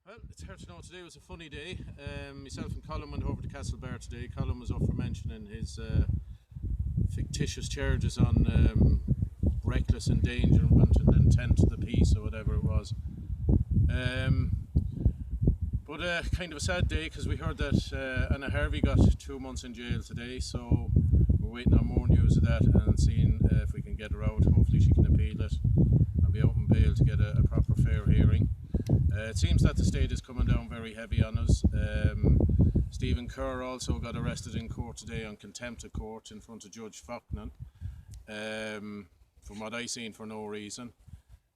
Well, it's hard to know. Today was a funny day. Myself and Colm went over to Castlebar today. Colm was up for mentioning his fictitious charges on reckless endangerment and intent to the peace or whatever it was. But kind of a sad day because we heard that Anna Harvey got 2 months in jail today, so we're waiting on more news of that and seeing if we can get her out. Hopefully she can appeal it and be out on bail to get a proper fair hearing. It seems that the state is coming down very heavy on us. Stephen Kerr also got arrested in court today on contempt of court in front of Judge Faulkner, from what I seen, for no reason.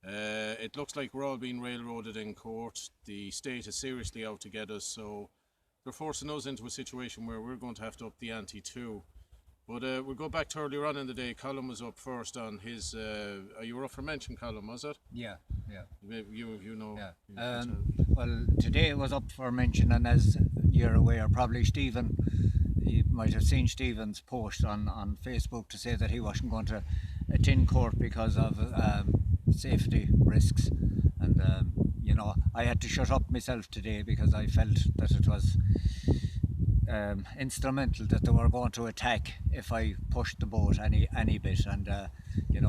It looks like we're all being railroaded in court. The state is seriously out to get us, so they're forcing us into a situation where we're going to have to up the ante too. But we'll go back to earlier on in the day. Colm was up first on his. You were up for mention, Colm, was it? Yeah. You know. Yeah. Well, today it was up for mention, and as you're aware, probably Stephen, you might have seen Stephen's post on Facebook to say that he wasn't going to attend court because of safety risks, and I had to shut up myself today because I felt that it was instrumental that they were going to attack if I pushed the boat any bit, and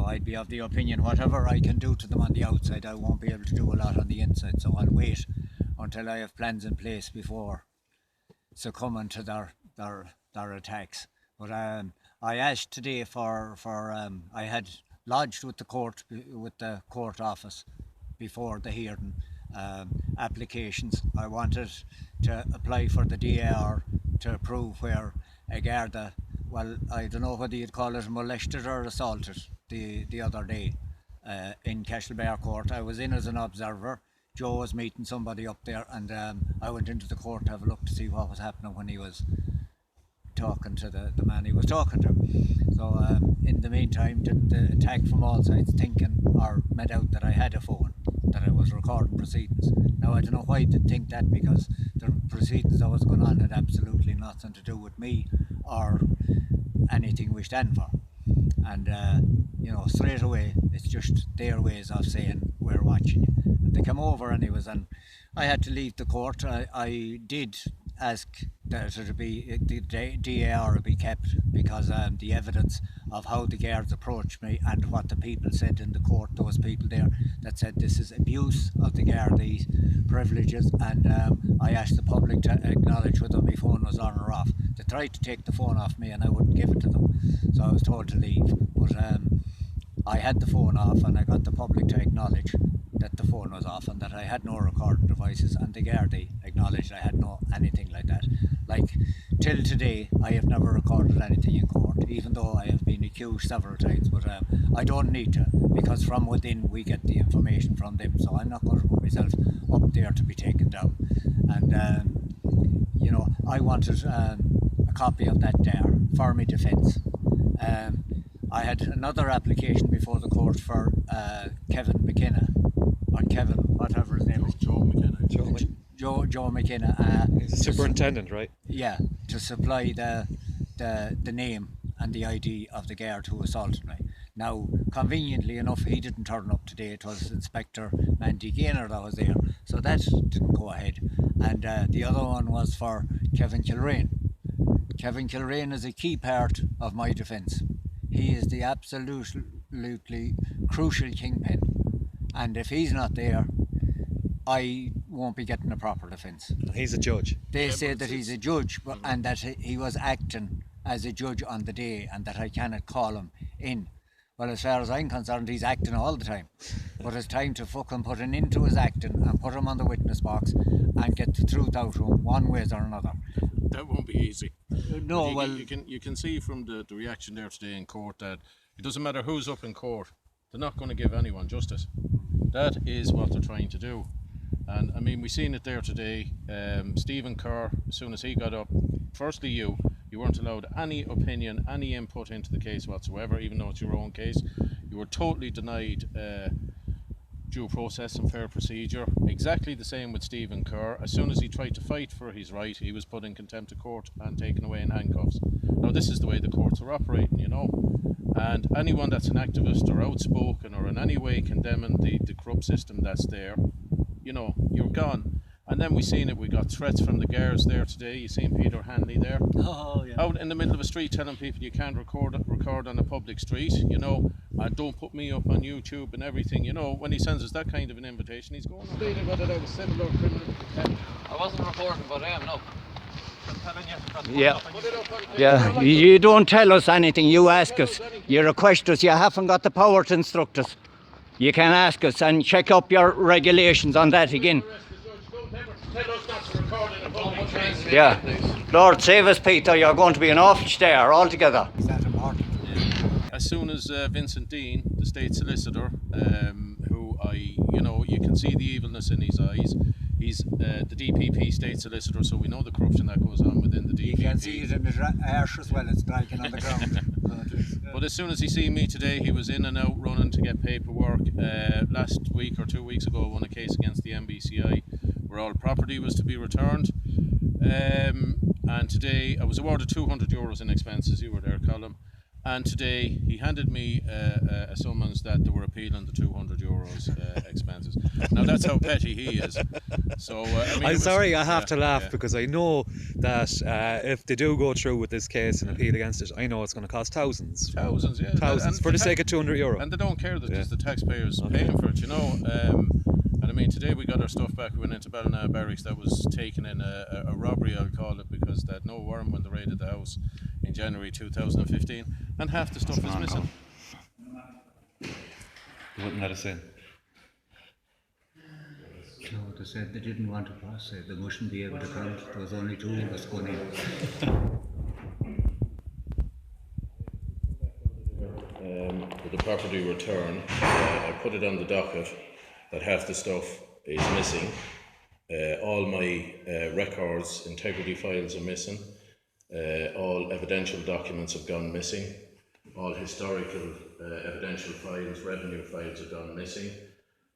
I'd be of the opinion whatever I can do to them on the outside, I won't be able to do a lot on the inside, so I'll wait until I have plans in place before succumbing to their attacks. But I asked today for I had lodged with the court office before the hearing applications. I wanted to apply for the DAR to prove where a Garda, well, I don't know whether you'd call it molested or assaulted the other day in Castlebar Court. I was in as an observer. Joe was meeting somebody up there, and I went into the court to have a look to see what was happening when he was talking to the man he was talking to. So in the meantime, didn't attack from all sides, thinking or made out that I had a phone, that I was recording proceedings. Now I don't know why I did think that, because the proceedings that was going on had absolutely nothing to do with me or anything we stand for. And straight away it's just their ways of saying we're watching you. And they came over anyways, and I had to leave the court. I did ask that the DAR be kept, because the evidence of how the guards approached me and what the people said in the court, those people there that said this is abuse of the Gardaí privileges, and I asked the public to acknowledge whether my phone was on or off. They tried to take the phone off me and I wouldn't give it to them, so I was told to leave. But I had the phone off, and I got the public to acknowledge that the phone was off and that I had no recording devices, and the Gardaí acknowledged I had no anything like that. Like, till today I have never recorded anything in court, even though I have been accused several times, but I don't need to, because from within we get the information from them, so I'm not going to put myself up there to be taken down. And I wanted a copy of that there for my defence. I had another application before the court for Kevin McKenna, or Kevin, whatever his name is. Joe McKenna. Joe McKenna. He's a superintendent, right? Yeah, to supply the name and the ID of the guard who assaulted me. Now, conveniently enough, he didn't turn up today. It was Inspector Mandy Gaynor that was there, so that didn't go ahead. And the other one was for Kevin Kilrain. Kevin Kilrain is a key part of my defence. He is the absolutely crucial kingpin, and if he's not there, I won't be getting a proper defence. He's a judge. They say that he's a judge, and that he was acting as a judge on the day, and that I cannot call him in. Well, as far as I'm concerned, he's acting all the time. But it's time to fucking put an end to his acting and put him on the witness box and get the truth out of him one way or another. That won't be easy. No, you can see from the reaction there today in court that it doesn't matter who's up in court, they're not going to give anyone justice. That is what they're trying to do. And I mean, we seen it there today. Stephen Kerr, as soon as he got up, firstly you weren't allowed any opinion, any input into the case whatsoever, even though it's your own case. You were totally denied due process and fair procedure. Exactly the same with Stephen Kerr. As soon as he tried to fight for his right, he was put in contempt of court and taken away in handcuffs. Now this is the way the courts are operating, and anyone that's an activist or outspoken or in any way condemning the corrupt system that's there, you're gone. And then we seen it, we got threats from the guards there today. You seen Peter Hanley there, Oh, yeah. out in the middle of a street telling people you can't record on a public street, you know, and don't put me up on YouTube and everything, you know. When he sends us that kind of an invitation, he's going on. They got it out of civil or criminal contempt. I wasn't reporting, but I am now. I'm telling you, that's Yeah. put it up on Yeah, you don't tell us anything, you ask us. You request us, you haven't got the power to instruct us. You can ask us and check up your regulations on that again. Yeah. Lord save us, Peter, you're going to be an awful stare altogether. Is that important? As soon as Vincent Dean, the state solicitor, who you can see the evilness in his eyes. He's the DPP state solicitor, so we know the corruption that goes on within the DPP. You can see it in his arse as well, it's striking on the ground. But as soon as he seen me today, he was in and out running to get paperwork. Last week or 2 weeks ago, I won a case against the MBCI where all property was to be returned. And today I was awarded €200 in expenses. You were there, Colm. And today he handed me a summons that they were appealing the €200 expenses. Now that's how petty he is. So I'm sorry, I have to laugh because I know that if they do go through with this case and appeal against it, I know it's going to cost thousands. Thousands, yeah. Thousands for the sake of €200. And they don't care that it's the taxpayers paying for it, you know. And I mean, today we got our stuff back. We went into Ballina Barracks. That was taken in a robbery, I'll call it, because they had no warrant when they raided the house in January 2015, and half the stuff is missing. You wouldn't let us in. No, they said they didn't want to process. They wouldn't be able to count. There was only 2 of us going in. With the property return, I put it on the docket that half the stuff is missing. All my records, integrity files are missing. All evidential documents have gone missing. All historical evidential files, revenue files have gone missing.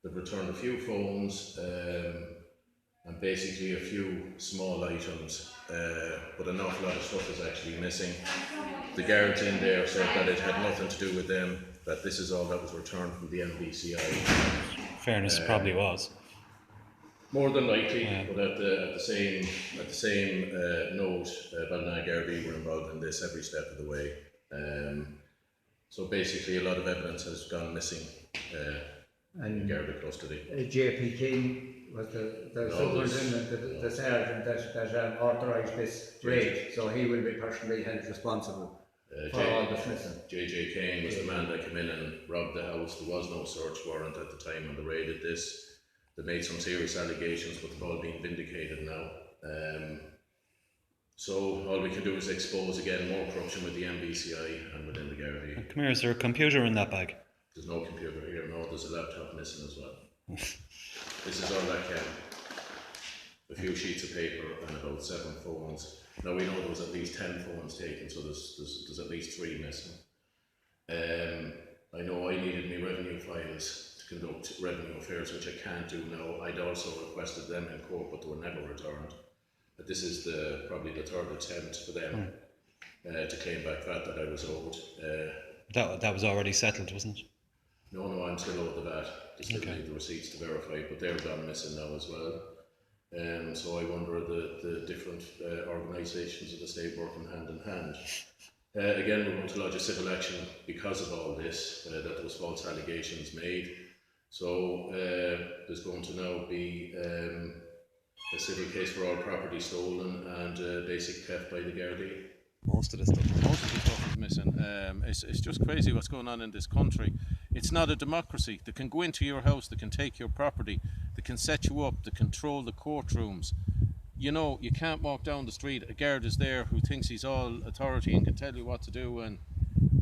They've returned a few phones and basically a few small items, but an awful lot of stuff is actually missing. The guards in there said that it had nothing to do with them, that this is all that was returned from the MBCI. Fairness, probably was. More than likely, but at the same note, Ballina Gardaí were involved in this every step of the way. So basically, a lot of evidence has gone missing in Garda custody. JP King was the superintendent, the sergeant that authorised this raid, so he will be personally held responsible for all this missing. JJ Kane was the man that came in and robbed the house. There was no search warrant at the time when they raided this. They made some serious allegations, but they've all been vindicated now. So all we can do is expose again more corruption with the MBCI and within the Gardaí. Come here, is there a computer in that bag? There's no computer here, no, there's a laptop missing as well. This is all I can. A few sheets of paper and about 7 phones. Now we know there was at least 10 phones taken, so there's at least 3 missing. I know I needed my revenue files to conduct revenue affairs, which I can't do now. I'd also requested them in court, but they were never returned. But this is probably the 3rd attempt for them to claim back that I was owed. That was already settled, wasn't it? No, I'm still owed the VAT. I still need the receipts to verify, but they're gone missing now as well. So I wonder the different organisations of the state working hand in hand. Again, we're going to lodge a civil action because of all this, that there was false allegations made. So there's going to now be a civil case for all property stolen and basic theft by the Gardaí. Most of the stuff is missing. It's just crazy what's going on in this country. It's not a democracy. They can go into your house, they can take your property, they can set you up, they control the courtrooms. You know, you can't walk down the street, a guard is there who thinks he's all authority and can tell you what to do, and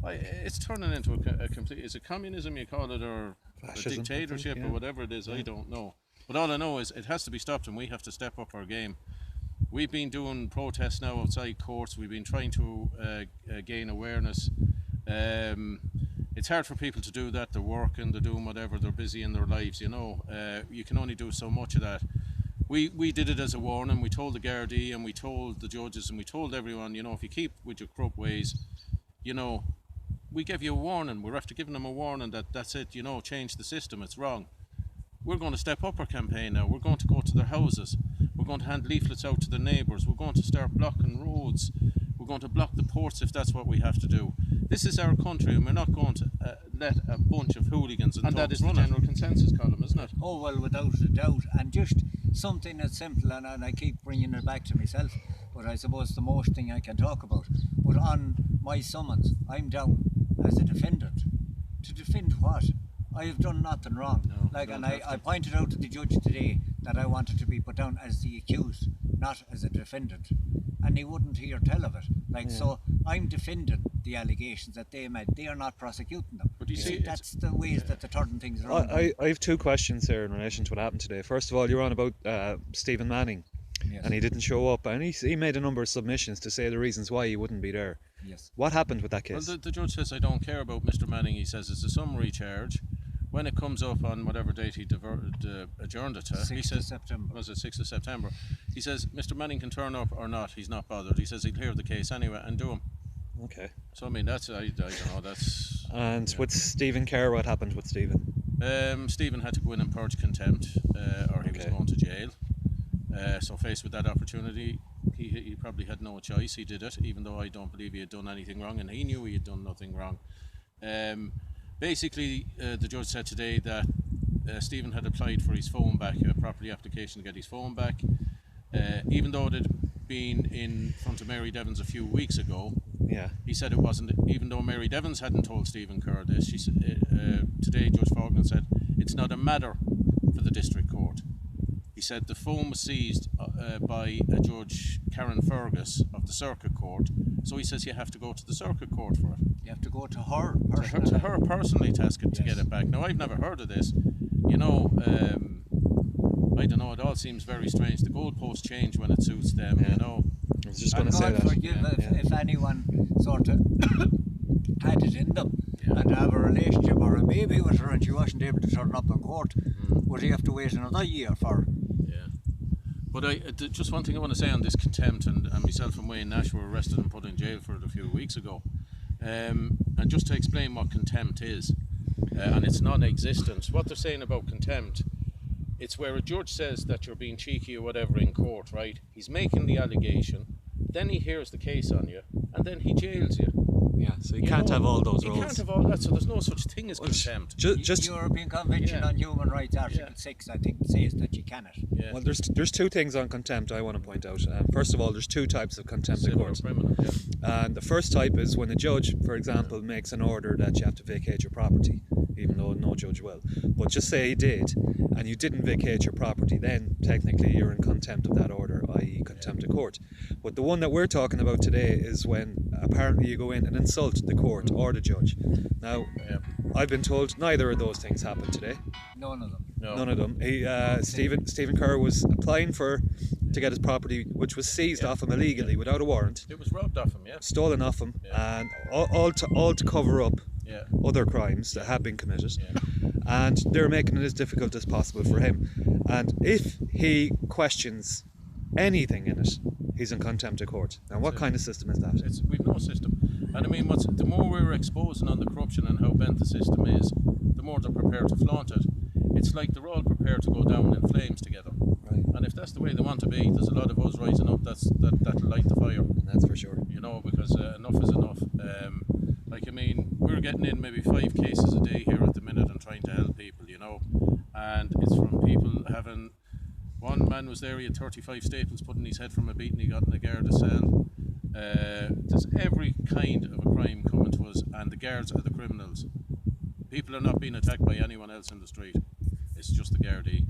it's turning into a complete, is it communism you call it, or fascism, a dictatorship, or whatever it is, I don't know. But all I know is it has to be stopped and we have to step up our game. We've been doing protests now outside courts, we've been trying to gain awareness. It's hard for people to do that, they're working, they're doing whatever, they're busy in their lives, you know. You can only do so much of that. We did it as a warning. We told the Gardaí and we told the judges and we told everyone, you know, if you keep with your corrupt ways, you know, we give you a warning. We're after giving them a warning that that's it, you know, change the system, it's wrong. We're going to step up our campaign now. We're going to go to their houses going to hand leaflets out to the neighbours. We're going to start blocking roads. We're going to block the ports if that's what we have to do. This is our country, and we're not going to let a bunch of hooligans and that is the general consensus, Colm, isn't it? Oh, well, without a doubt. And just something that's simple, and I keep bringing it back to myself, but I suppose the most thing I can talk about. But on my summons, I'm down as a defendant. To defend what? I have done nothing wrong. No, and I pointed out to the judge today that I wanted to be put down as the accused, not as a defendant. And he wouldn't hear tell of it. So I'm defending the allegations that they made. They are not prosecuting them. But you see, that's the ways that they're turning things around. I have two questions here in relation to what happened today. First of all, you're on about Stephen Manning, Yes. and he didn't show up, and he made a number of submissions to say the reasons why he wouldn't be there. Yes. What happened with that well, case? the judge says, I don't care about Mr. Manning. He says it's a summary charge. When it comes up on whatever date he adjourned it to, he 6th says, of September. was it 6th of September? He says, Mr. Manning can turn up or not, he's not bothered. He says he'll hear the case anyway and do him. Okay. So, I mean, that's, I don't know, that's... And with Stephen Kerr, what happened with Stephen? Stephen had to go in and purge contempt, or he was Okay. going to jail. So faced with that opportunity, he probably had no choice. He did it, even though I don't believe he had done anything wrong, and he knew he had done nothing wrong. Basically, the judge said today that Stephen had applied for his phone back, a property application to get his phone back. Even though it had been in front of Mary Devons a few weeks ago, Yeah. he said it wasn't, even though Mary Devons hadn't told Stephen Kerr this, she said, today Judge Faulkner said it's not a matter for the district court. He said the phone was seized by a Judge Karen Fergus of the Circuit Court, so he says you have to go to the Circuit Court for it. You have to go to her To her personally to ask it to get it back. Now, I've never heard of this. You know, I don't know, it all seems very strange. The goalposts change when it suits them, you know. I was just And going to say God that. forgive Yeah. if anyone sort of had it in them and have a relationship or a baby with her and she wasn't able to turn up in court, would he have to wait another year for? Yeah. But just one thing I want to say on this contempt, and myself and Wayne Nash were arrested and put in jail for it a few weeks ago. And just to explain what contempt is, and it's non-existent, what they're saying about contempt, it's where a judge says that you're being cheeky or whatever in court, right? He's making the allegation, then he hears the case on you, and then he jails you. Yeah, so you You can't know, have all those You roles. can't have all that, so there's no such thing as contempt. Just European Convention Yeah. on Human Rights, Article Yeah. 6, I think, says that you cannot. Yeah. well, there's two things on contempt I want to point out. First of all, there's two types of contempt in Civil or court. criminal, yeah. And the first type is when a judge, for example, makes an order that you have to vacate your property, even though no judge will. But just say he did, and you didn't vacate your property, then technically you're in contempt of that order, i.e. contempt of court. But the one that we're talking about today is when apparently you go in and insult the court or the judge. Now, Yeah. I've been told neither of those things happened today. None of them. No. None of them. Stephen Kerr was applying to get his property, which was seized off him illegally without a warrant, It was robbed off him, yeah. stolen off him, Yeah. and all to cover up Yeah. other crimes that have been committed. Yeah. And they're making it as difficult as possible for him. And if he questions anything in it, he's in contempt of court. Now, what kind of system is that? We've no system. And I mean, the more we're exposing on the corruption and how bent the system is, the more they're prepared to flaunt it. It's like they're all prepared to go down in flames together. Right. And if that's the way they want to be, there's a lot of us rising up that'll light the fire, That's for sure. you know, because enough is enough. I mean, we're getting in maybe 5 cases a day here at the minute and trying to help people, you know, and it's from people having... One man was there, he had 35 staples put in his head from a beating he got in the Garda cell. There's every kind of a crime coming to us, and the guards are the criminals. People are not being attacked by anyone else in the street. It's just the Gardaí.